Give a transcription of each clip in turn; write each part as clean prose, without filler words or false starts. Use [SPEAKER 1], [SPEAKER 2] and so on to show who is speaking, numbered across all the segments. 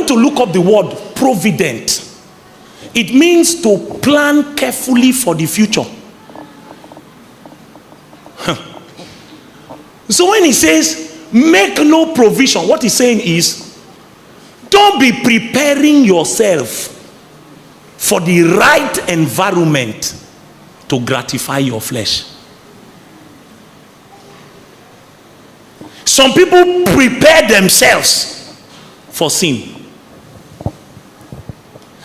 [SPEAKER 1] going to look up the word provident. It means to plan carefully for the future. So when he says, make no provision, what he's saying is, don't be preparing yourself for the right environment to gratify your flesh. Some people prepare themselves for sin.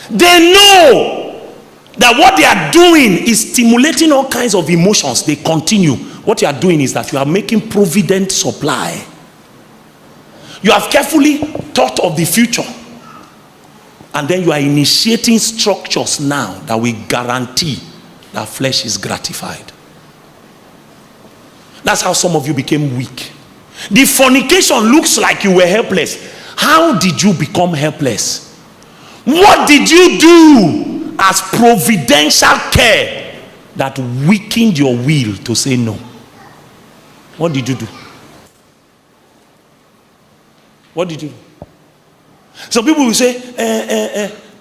[SPEAKER 1] They know that what they are doing is stimulating all kinds of emotions. They continue. What you are doing is that you are making provident supply. You have carefully thought of the future. And then you are initiating structures now that will guarantee that flesh is gratified. That's how some of you became weak. The fornication looks like you were helpless. How did you become helpless? What did you do as providential care that weakened your will to say no? What did you do? What did you do? Some people will say,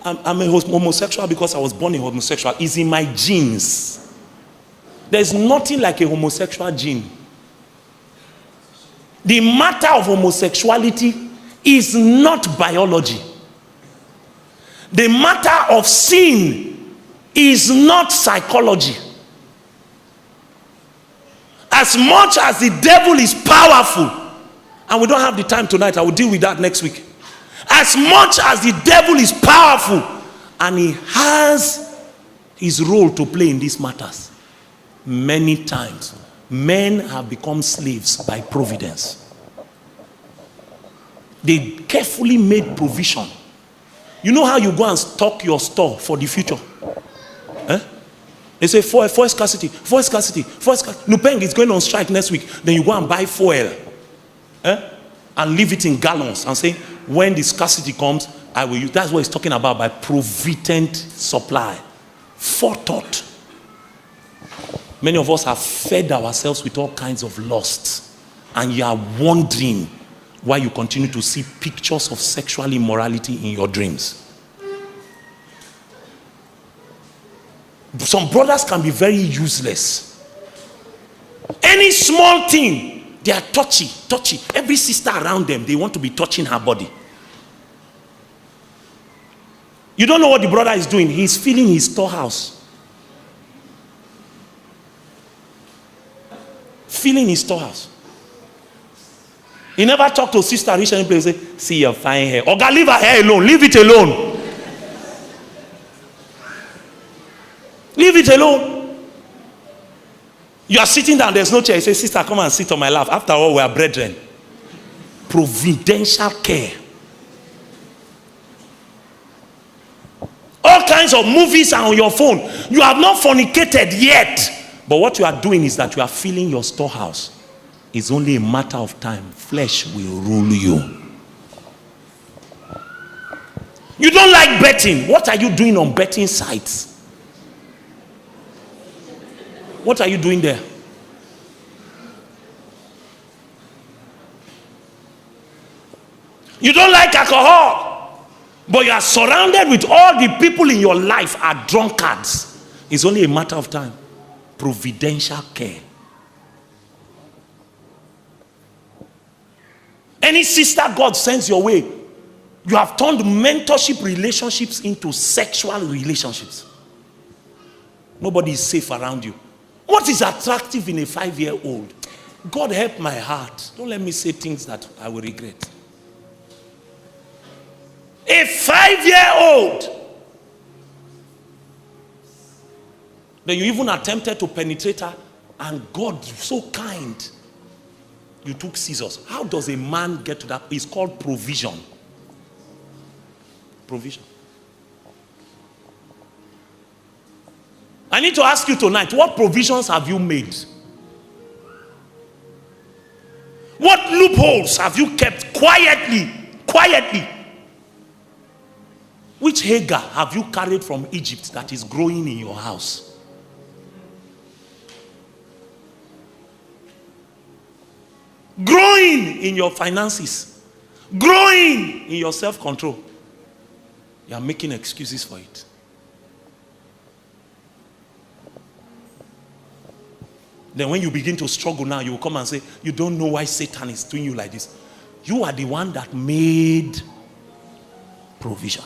[SPEAKER 1] I'm a homosexual because I was born a homosexual. It's in my genes. There's nothing like a homosexual gene. The matter of homosexuality is not biology. The matter of sin is not psychology. As much as the devil is powerful, and we don't have the time tonight, I will deal with that next week. As much as the devil is powerful and he has his role to play in these matters, many times men have become slaves by providence. They carefully made provision. You know how you go and stock your store for the future? They say fuel scarcity. Nupeng is going on strike next week. Then you go and buy fuel and leave it in gallons and say, when the scarcity comes, I will use. That's what he's talking about by provident supply. Forethought. Many of us have fed ourselves with all kinds of lusts, and you are wondering why you continue to see pictures of sexual immorality in your dreams. Some brothers can be very useless. Any small thing, they are touchy. Every sister around them, they want to be touching her body. You don't know what the brother is doing. He's filling his storehouse. Filling his storehouse. He never talked to sister rich any place. Say, see your fine hair. Oga, leave her hair alone. Leave it alone. Leave it alone. You are sitting down, there's no chair. You say, sister, come and sit on my lap. After all, we are brethren. Providential care. All kinds of movies are on your phone. You have not fornicated yet. But what you are doing is that you are filling your storehouse. It's only a matter of time. Flesh will rule you. You don't like betting. What are you doing on betting sites? What are you doing there? You don't like alcohol, but you are surrounded with all the people in your life are drunkards. It's only a matter of time. Providential care. Any sister God sends your way, you have turned mentorship relationships into sexual relationships. Nobody is safe around you. What is attractive in a 5-year-old? God help my heart. Don't let me say things that I will regret. A 5-year-old. Then you even attempted to penetrate her, and God, so kind, you took scissors. How does a man get to that? It's called provision. Provision. I need to ask you tonight, what provisions have you made? What loopholes have you kept quietly? Which Hagar have you carried from Egypt that is growing in your house? Growing in your finances. Growing in your self-control. You are making excuses for it. Then when you begin to struggle now, you will come and say, you don't know why Satan is doing you like this. You are the one that made provision.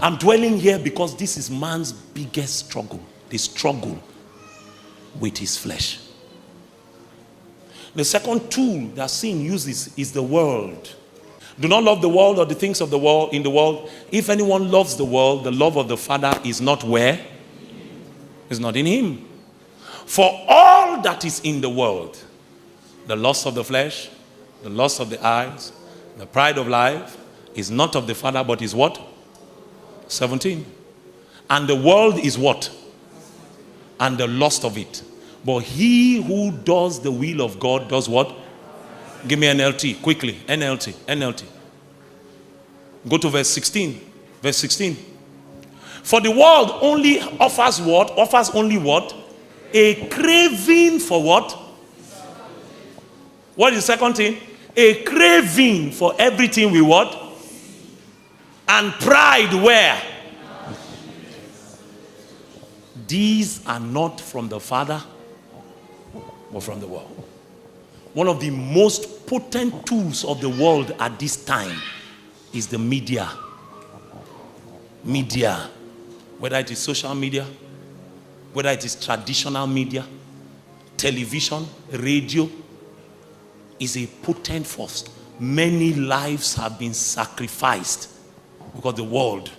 [SPEAKER 1] I'm dwelling here because this is man's biggest struggle. The struggle with his flesh. The second tool that sin uses is the world. Do not love the world or the things of the world in the world. If anyone loves the world, the love of the Father is not where? It's not in him. For all that is in the world, the lust of the flesh, the lust of the eyes, the pride of life, is not of the Father, but is what? 17. And the world is what? And the lust of it. But he who does the will of God does what? Give me NLT, quickly. NLT. Go to verse 16. Verse 16. For the world only offers what? Offers only what? A craving for what? What is the second thing? A craving for everything we what? And pride where? These are not from the Father, but from the world. One of the most potent tools of the world at this time is the media. Media. Whether it is social media, whether it is traditional media, television, radio, is a potent force. Many lives have been sacrificed because the world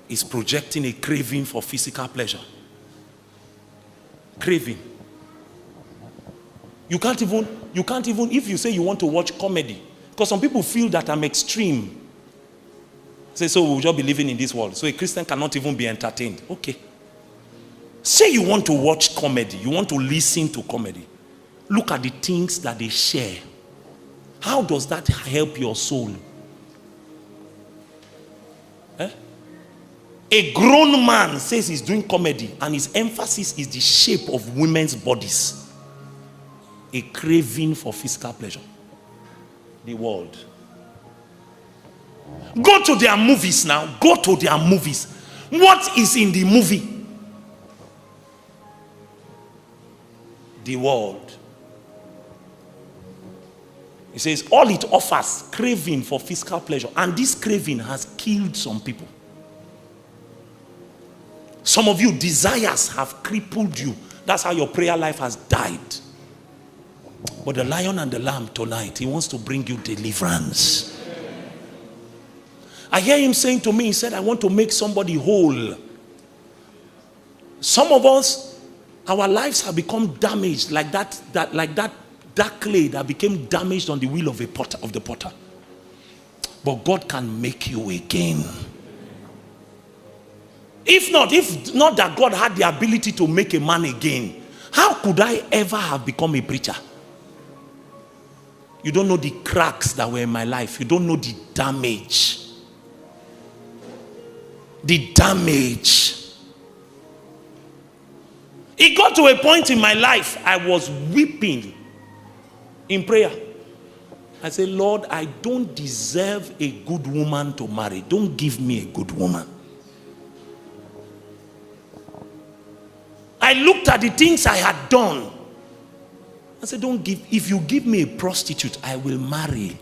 [SPEAKER 1] is projecting a craving for physical pleasure. Craving. You can't even, if you say you want to watch comedy, because some people feel that I'm extreme. Say, so we'll just be living in this world. So a Christian cannot even be entertained. Okay. Say you want to watch comedy, you want to listen to comedy. Look at the things that they share. How does that help your soul? A grown man says he's doing comedy and his emphasis is the shape of women's bodies. A craving for physical pleasure. The world. Go to their movies now. Go to their movies. What is in the movie? The world. It says all it offers, craving for physical pleasure. And this craving has killed some people. Some of you, desires have crippled you. That's how your prayer life has died. But the Lion and the Lamb tonight, he wants to bring you deliverance. I hear him saying to me, he said, I want to make somebody whole. Some of us, our lives have become damaged like that dark clay that became damaged on the wheel of the potter. But God can make you again. If not that God had the ability to make a man again, how could I ever have become a preacher? You don't know the cracks that were in my life. You don't know the damage. The damage. It got to a point in my life, I was weeping in prayer. I said, Lord, I don't deserve a good woman to marry. Don't give me a good woman. I looked at the things I had done. I said, if you give me a prostitute, I will marry.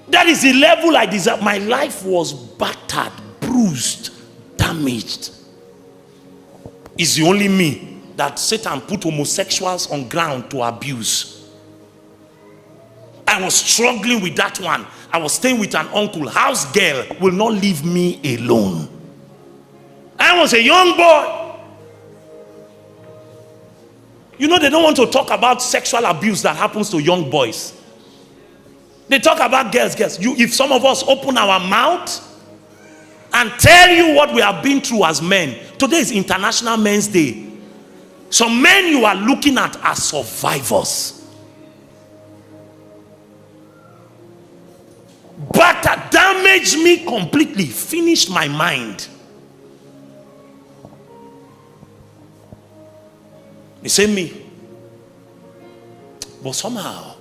[SPEAKER 1] That is the level I deserve. My life was battered, bruised, damaged. It's the only me that Satan put homosexuals on ground to abuse. I was struggling with that one. I was staying with an uncle. House girl will not leave me alone. I was a young boy. You know, they don't want to talk about sexual abuse that happens to young boys. They talk about girls. If some of us open our mouth and tell you what we have been through as men. Today is International Men's Day. Some men you are looking at as survivors. But that damaged me completely. Finished my mind. The same me. But somehow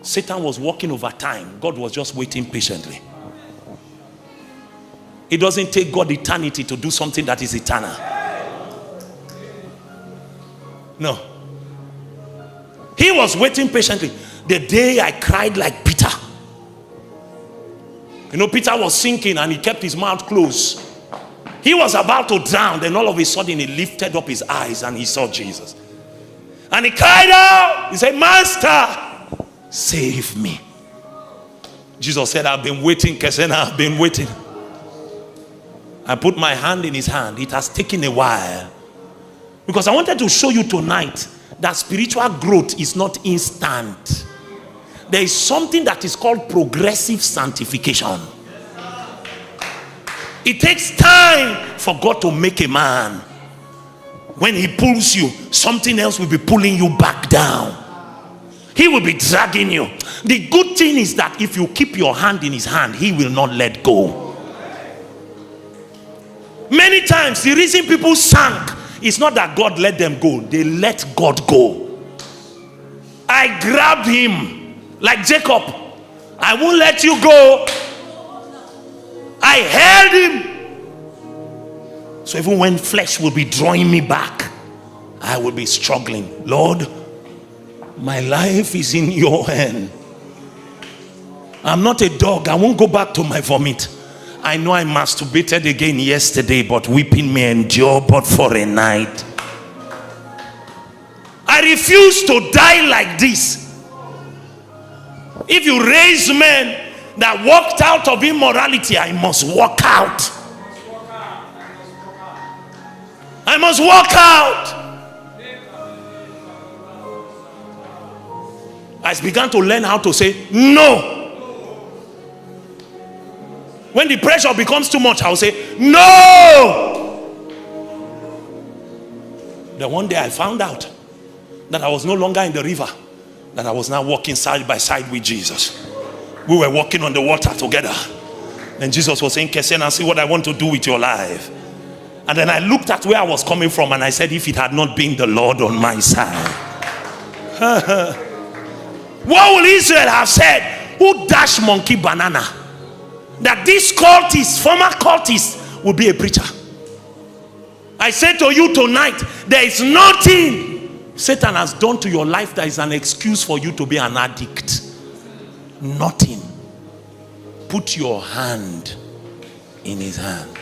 [SPEAKER 1] Satan was working over time. God was just waiting patiently. It doesn't take God eternity to do something that is eternal. No. He was waiting patiently. The day I cried like Peter. You know, Peter was sinking and he kept his mouth closed. He was about to drown. Then all of a sudden he lifted up his eyes and he saw Jesus. And he cried out. He said, Master, save me. Jesus said, I've been waiting, Kesena, I've been waiting. I put my hand in his hand. It has taken a while. Because I wanted to show you tonight that spiritual growth is not instant. There is something that is called progressive sanctification. It takes time for God to make a man. When he pulls you, something else will be pulling you back down. He will be dragging you. The good thing is that if you keep your hand in his hand, he will not let go. Many times the reason people sank is not that God let them go. They let God go. I grabbed him like Jacob. I won't let you go. I held him. So even when flesh will be drawing me back, I will be struggling. Lord, my life is in your hand. I'm not a dog. I won't go back to my vomit. I know I masturbated again yesterday, but weeping may endure but for a night. I refuse to die like this. If you raise men that walked out of immorality, I must walk out. I must walk out. I began to learn how to say no. When the pressure becomes too much, I'll say no. Then one day I found out that I was no longer in the river, that I was now walking side by side with Jesus. We were walking on the water together. And Jesus was saying, Kesena, see what I want to do with your life. And then I looked at where I was coming from and I said, if it had not been the Lord on my side. What will Israel have said? Who dashed monkey banana? That this cultist, former cultist, will be a preacher. I say to you tonight, there is nothing Satan has done to your life that is an excuse for you to be an addict. Nothing. Put your hand in his hand.